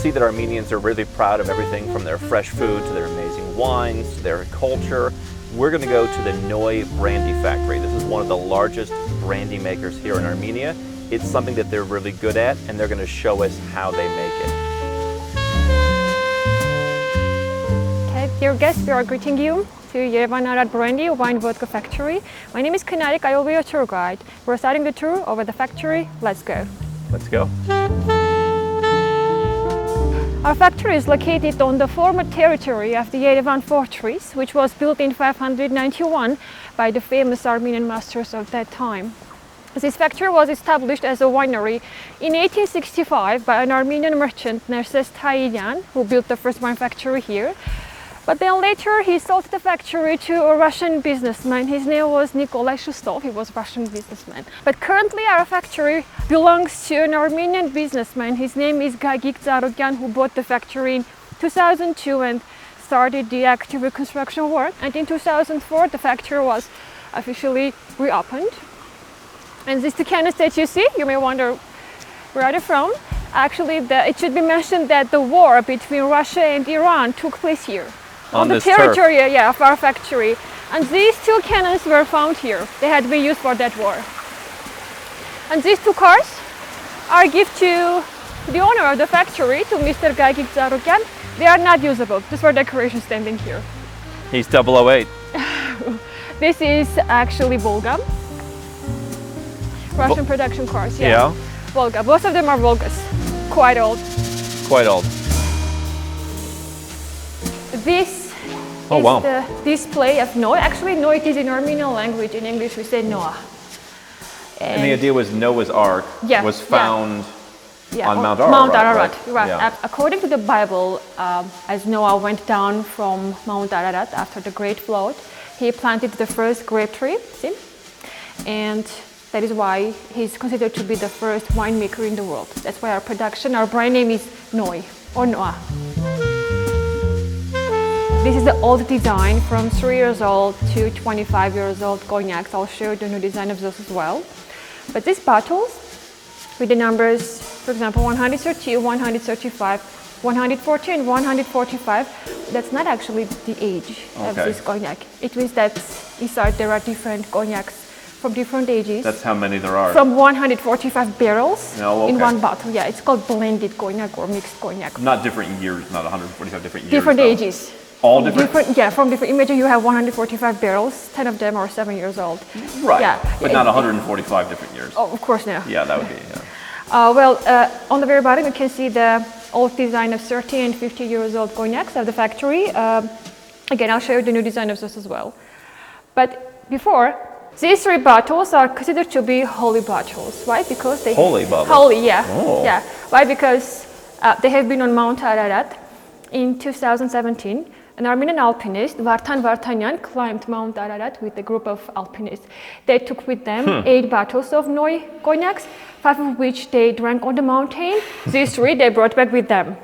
see that Armenians are really proud of everything from their fresh food to their amazing wines, to their culture. We're going to go to the Noy Brandy Factory. This is one of the largest brandy makers here in Armenia. It's something that they're really good at, and they're going to show us how they make it. Okay, dear guests, we are greeting you to Yerevan Brandy Wine Vodka Factory. My name is Cognac. I will be your tour guide. We're starting the tour over the factory. Let's go. Let's go. Our factory is located on the former territory of the Yerevan fortress, which was built in 591 by the famous Armenian masters of that time. This factory was established as a winery in 1865 by an Armenian merchant, Nerses Tailian, who built the first wine factory here. But then later he sold the factory to a Russian businessman. His name was Nikolai Shustov. He was a Russian businessman. But currently our factory belongs to an Armenian businessman. His name is Gagik Zarogyan, who bought the factory in 2002 and started the active reconstruction work. And in 2004 the factory was officially reopened. And these two cannons that you see, you may wonder where are they from. Actually, it should be mentioned that the war between Russia and Iran took place here. On the territory of our factory. And these two cannons were found here. They had been used for that war. And these two cars are a gift to the owner of the factory, to Mr. Gagik Zarogyan. They are not usable, just for decoration standing here. He's 008. This is actually Volga. Russian production cars, yeah. Volga. Both of them are Volgas. Quite old. Quite old. This is the display of Noy. Actually, Noy is in Armenian language. In English, we say Noah. And the idea was Noah's Ark was found on Mount Ararat. Mount Ararat, right. Yeah. According to the Bible, as Noah went down from Mount Ararat after the Great Flood, he planted the first grape tree, see? And that is why he's considered to be the first winemaker in the world. That's why our brand name is Noy, or Noah. This is the old design from 3 years old to 25 years old cognacs. I'll show you the new design of those as well. But these bottles with the numbers, for example, 132, 135, 140 and 145, that's not actually the age of this cognac. It means that inside there are different cognacs from different ages. That's how many there are? From 145 barrels in one bottle. Yeah, it's called blended cognac or mixed cognac. Not different years, not 145 different years. Different ages. All different? Yeah, from different. Imagine you have 145 barrels, 10 of them are 7 years old. Right, but not 145 different years. Oh, of course, no. Yeah, that would be, on the very bottom you can see the old design of 30 and 50 years old cognacs of the factory. Again, I'll show you the new design of this as well. But before, these three bottles are considered to be holy bottles. Why? Because they... Holy bottles? Holy, yeah. Oh. Yeah. Why? Because they have been on Mount Ararat in 2017. An Armenian alpinist, Vartan Vartanyan, climbed Mount Ararat with a group of alpinists. They took with them 8 bottles of Noy cognacs, 5 of which they drank on the mountain. These 3 they brought back with them.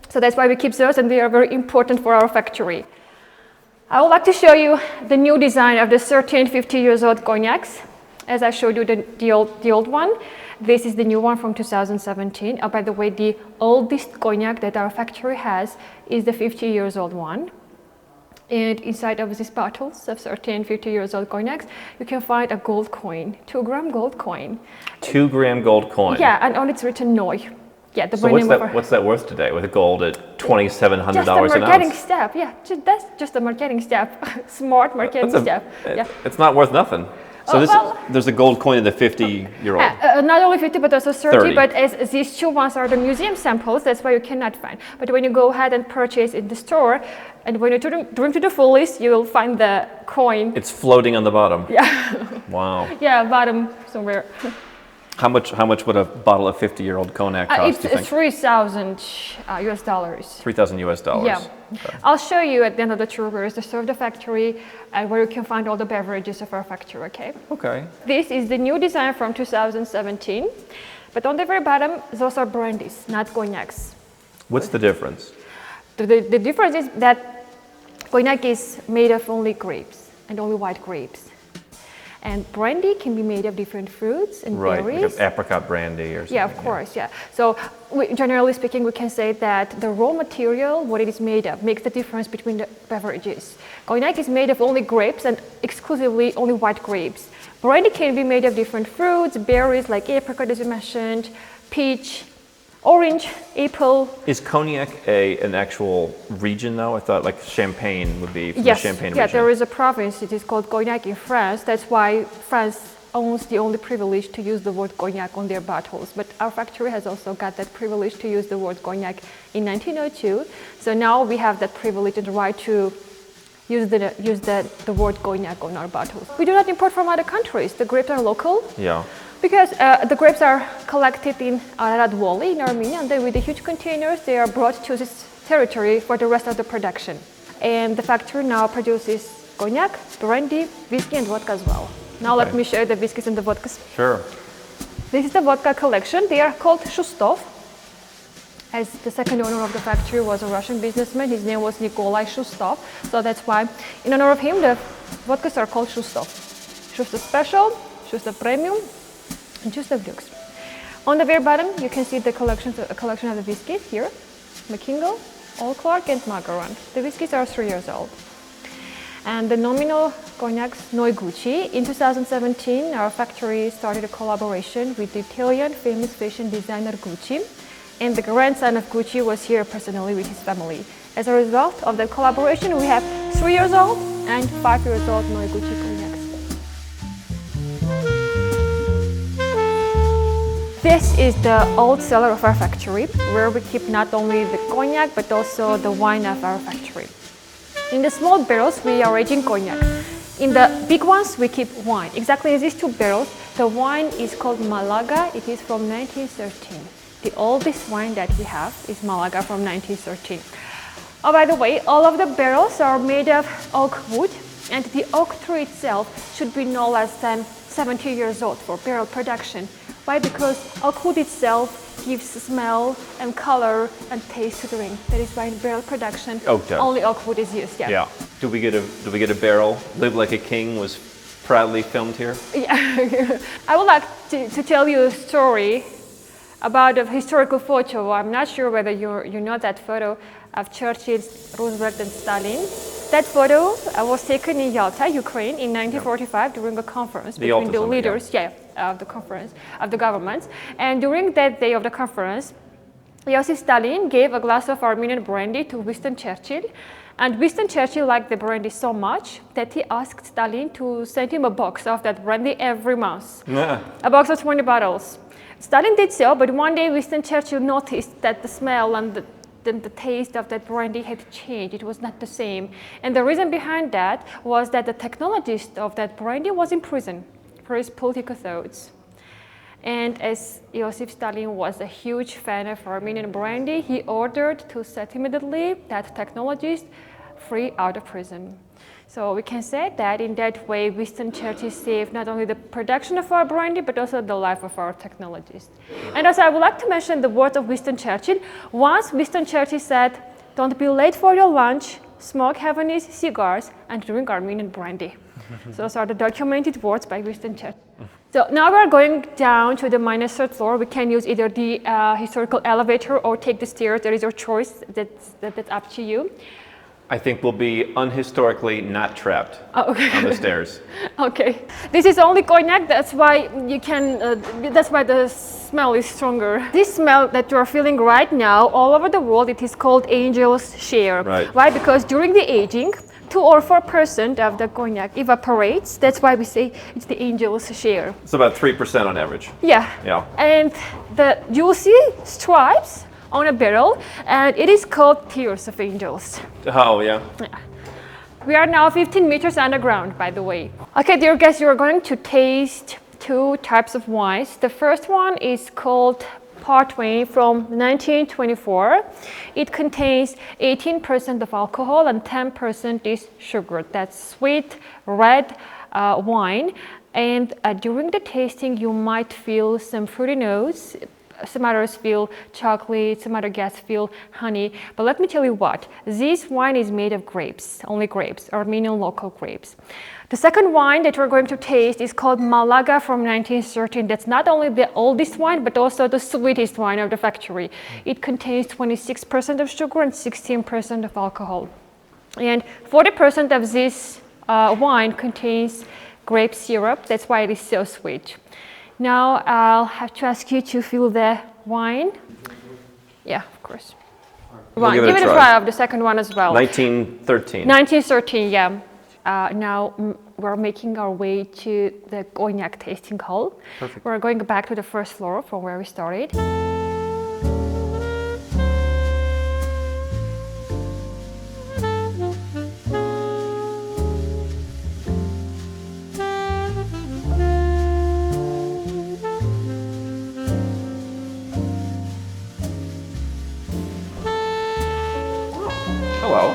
So that's why we keep those, and they are very important for our factory. I would like to show you the new design of the 30 and 50 years old cognacs. As I showed you the old one, this is the new one from 2017. By the way, the oldest cognac that our factory has is the 50 years old one. And inside of these bottles of 30 and 50 years old cognacs, you can find a gold coin, 2-gram gold coin. 2-gram gold coin? Yeah, and on it's written Noy. Yeah, so what's that worth today with the gold at $2,700 an ounce? Just a marketing step, yeah. That's just a marketing step, smart marketing step. It's not worth nothing. So there's a gold coin in the 50-year-old. Not only 50, but also 30. But as these two ones are the museum samples, that's why you cannot find. But when you go ahead and purchase in the store, and when you drink to the fullest, you will find the coin. It's floating on the bottom. Yeah. Wow. Yeah, bottom somewhere. How much would a bottle of 50-year-old cognac cost? It's $3,000 US dollars. $3,000 US dollars. Yeah. Okay. I'll show you at the end of the tour where is the store of the factory and where you can find all the beverages of our factory. Okay. Okay. This is the new design from 2017, but on the very bottom, those are brandies, not cognacs. What's the difference? The difference is that cognac is made of only grapes and only white grapes. And brandy can be made of different fruits and Right, berries. like apricot brandy or something. Yeah, of course, yeah. So generally speaking, we can say that the raw material, what it is made of, makes the difference between the beverages. Cognac is made of only grapes and exclusively only white grapes. Brandy can be made of different fruits, berries like apricot as you mentioned, peach, orange, apple. Is Cognac an actual region though? I thought like Champagne would be from Yes, the Champagne yeah, region. there is a province, it is called Cognac in France. That's why France owns the only privilege to use the word Cognac on their bottles. But our factory has also got that privilege to use the word Cognac in 1902. So now we have that privilege and the right to use the word Cognac on our bottles. We do not import from other countries. The grapes are local. Yeah. Because the grapes are collected in Ararat Valley in Armenia, and then with the huge containers, they are brought to this territory for the rest of the production. And the factory now produces cognac, brandy, whiskey, and vodka as well. Now let me show you the whiskeys and the vodkas. Sure. This is the vodka collection. They are called Shustov, as the second owner of the factory was a Russian businessman. His name was Nikolai Shustov. So that's why, in honor of him, the vodkas are called Shustov. Shustov Special, Shustov Premium, and Shustov Deluxe. On the very bottom, you can see the collection of the whiskeys here. McKingle, Old Clark, and Magaran. The whiskeys are 3 years old. And the nominal cognacs Noy Gucci. In 2017, our factory started a collaboration with the Italian famous fashion designer Gucci. And the grandson of Gucci was here personally with his family. As a result of that collaboration, we have 3 years old and 5 years old Noy Gucci cognacs. This is the old cellar of our factory, where we keep not only the cognac, but also the wine of our factory. In the small barrels, we are aging cognac. In the big ones, we keep wine. Exactly as these two barrels, the wine is called Malaga. It is from 1913. The oldest wine that we have is Malaga from 1913. Oh, by the way, all of the barrels are made of oak wood, and the oak tree itself should be no less than 70 years old for barrel production. Why? Because oak wood itself gives smell and color and taste to the drink. That is why in barrel production, only oak wood is used. Yeah. Yeah. Do we get a barrel? Live Like a King was proudly filmed here. Yeah. I would like to tell you a story about a historical photo. I'm not sure whether you know that photo of Churchill, Roosevelt, and Stalin. That photo was taken in Yalta, Ukraine, in 1945 during a conference between the leaders of the conference of the governments. And during that day of the conference, Joseph Stalin gave a glass of Armenian brandy to Winston Churchill. And Winston Churchill liked the brandy so much that he asked Stalin to send him a box of that brandy every month. Yeah. A box of 20 bottles. Stalin did so, but one day Winston Churchill noticed that the smell and the taste of that brandy had changed. It was not the same. And the reason behind that was that the technologist of that brandy was in prison for his political thoughts. And as Joseph Stalin was a huge fan of Armenian brandy, he ordered to set immediately that technologist free out of prison. So we can say that in that way, Winston Churchill saved not only the production of our brandy, but also the life of our technologist. And also I would like to mention the words of Winston Churchill. Once Winston Churchill said, "Don't be late for your lunch, smoke Havanese cigars, and drink Armenian brandy." So those are the documented words by Winston Churchill. So now we're going down to the -3rd floor. We can use either the historical elevator or take the stairs. There is your choice. That's up to you. I think we'll be unhistorically not trapped on the stairs. Okay. This is only cognac. That's why you can. That's why the smell is stronger. This smell that you are feeling right now, all over the world, it is called angel's share. Right. Why? Because during the aging, 2 or 4% of the cognac evaporates. That's why we say it's the angel's share. It's about 3% on average. Yeah. Yeah. And you will see stripes on a barrel, and it is called Tears of Angels. Oh, yeah. We are now 15 meters underground, by the way. Okay, dear guests, you are going to taste 2 types of wines. The first one is called Partwain from 1924. It contains 18% of alcohol and 10% is sugar. That's sweet, red wine. And during the tasting, you might feel some fruity notes, some others feel chocolate, some other guests feel honey. But let me tell you what, this wine is made of grapes, only grapes, Armenian local grapes. The second wine that we're going to taste is called Malaga from 1913. That's not only the oldest wine, but also the sweetest wine of the factory. It contains 26% of sugar and 16% of alcohol. And 40% of this wine contains grape syrup. That's why it is so sweet. Now I'll have to ask you to fill the wine. Yeah, of course. We'll Give it a try of the second one as well. 1913. 1913, yeah. Now we're making our way to the Cognac tasting hall. Perfect. We're going back to the first floor from where we started. Hello.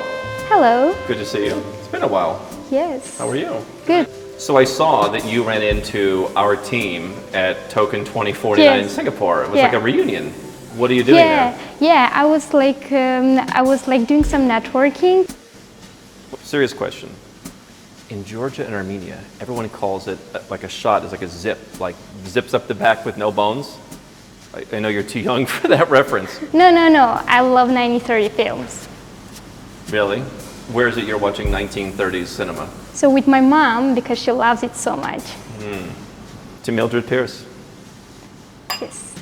Hello. Good to see you. It's been a while. Yes. How are you? Good. So I saw that you ran into our team at Token 2049 in Yes. Singapore. It was Yeah. like a reunion. What are you doing there? Yeah, I was like doing some networking. Serious question. In Georgia and Armenia, everyone calls it like a shot, is like a zip, like zips up the back with no bones. I know you're too young for that reference. No. I love 1930 films. Really? Where is it you're watching 1930s cinema? So with my mom, because she loves it so much. To Mildred Pierce. Yes.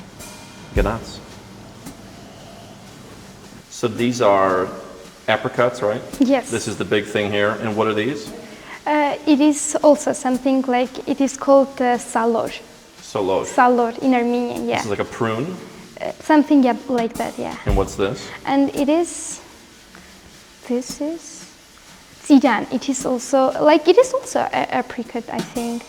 Ganats. So these are apricots, right? Yes. This is the big thing here. And what are these? It is also something like, it is called salor. Soloj. Salor in Armenian, yeah. This is like a prune. Something like that, yeah. And what's this? And this is Zidan. It is also, apricot, I think.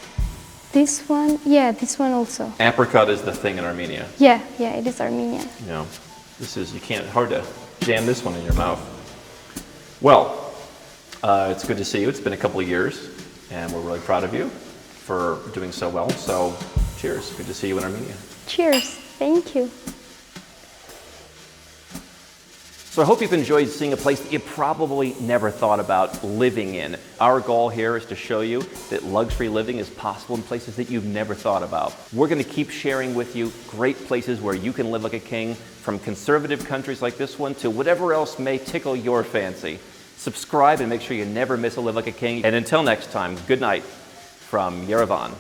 This one, yeah, this one also. Apricot is the thing in Armenia. Yeah, it is Armenian. You know, this is, hard to jam this one in your mouth. Well, it's good to see you. It's been a couple of years, and we're really proud of you for doing so well. So, cheers. Good to see you in Armenia. Cheers. Thank you. So I hope you've enjoyed seeing a place that you probably never thought about living in. Our goal here is to show you that luxury living is possible in places that you've never thought about. We're going to keep sharing with you great places where you can live like a king, from conservative countries like this one to whatever else may tickle your fancy. Subscribe and make sure you never miss a Live Like a King. And until next time, good night from Yerevan.